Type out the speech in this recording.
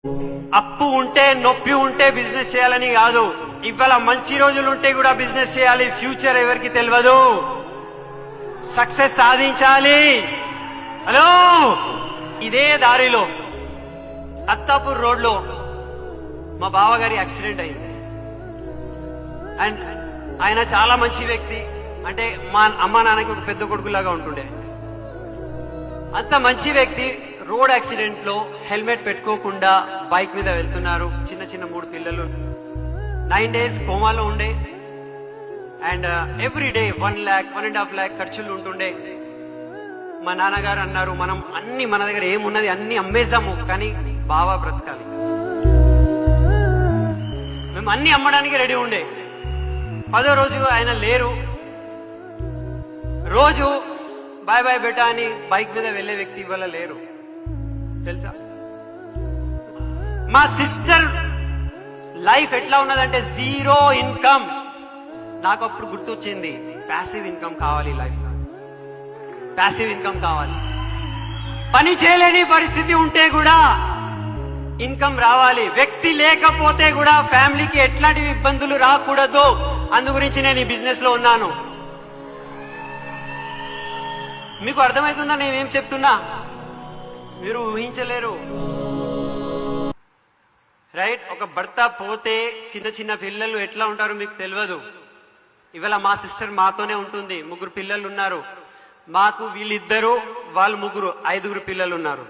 అప్పు ఉంటే నొప్పి ఉంటే బిజినెస్ చేయాలని కాదు. ఇవాళ మంచి రోజులు ఉంటే కూడా బిజినెస్ చేయాలి. ఫ్యూచర్ ఎవరికి తెలియదు. సక్సెస్ సాధించాలి. హలో, ఇదే దారిలో అత్తాపూర్ రోడ్లో మా బావగారి యాక్సిడెంట్ అయింది. అండ్ ఆయన చాలా మంచి వ్యక్తి. అంటే మా అమ్మ నాన్నకి ఒక పెద్ద కొడుకులాగా ఉంటుండే. అంత మంచి వ్యక్తి రోడ్ యాక్సిడెంట్ లో హెల్మెట్ పెట్టుకోకుండా బైక్ మీద వెళ్తున్నారు. చిన్న చిన్న 3 పిల్లలు, 9 days కోమాలో ఉండే. And every day 1 lakh, 1.5 lakh ఖర్చులు ఉంటుండే. మా నాన్నగారు అన్నారు, మనం అన్ని మన దగ్గర ఏమున్నది అన్ని అమ్మేద్దాము, కానీ బావా బ్రతకాలి. మేము అన్ని అమ్మడానికి రెడీ ఉండే. 10వ రోజు ఆయన లేరు. రోజు బాయ్ బాయ్ బేటా అని బైక్ మీద వెళ్లే వ్యక్తి ఇవాళ లేరు. తెలుసా? మా సిస్టర్ లైఫ్ ఎట్లా ఉన్నదంటే 0 ఇన్కమ్. నాకు అప్పుడు గుర్తొచ్చింది, ప్యాసివ్ ఇన్కమ్ కావాలి లైఫ్ లో. ప్యాసివ్ ఇన్కమ్ కావాలి. పని చేయలేని పరిస్థితి ఉంటే కూడా ఇన్కమ్ రావాలి. వ్యక్తి లేకపోతే కూడా ఫ్యామిలీకి ఎట్లాంటి ఇబ్బందులు రాకూడదు. అందు గురించి నేను ఈ బిజినెస్ లో ఉన్నాను. మీకు అర్థమవుతుందా నేనేం చెప్తున్నా? మీరు ఊహించలేరు. రైట్? ఒక భర్త పోతే చిన్న చిన్న పిల్లలు ఎట్లా ఉంటారో మీకు తెలియదు. ఇవాళ మా సిస్టర్ మాతోనే ఉంటుంది. 3 పిల్లలు ఉన్నారు. మాకు వీళ్ళిద్దరు, వాళ్ళు 3, 5 పిల్లలు ఉన్నారు.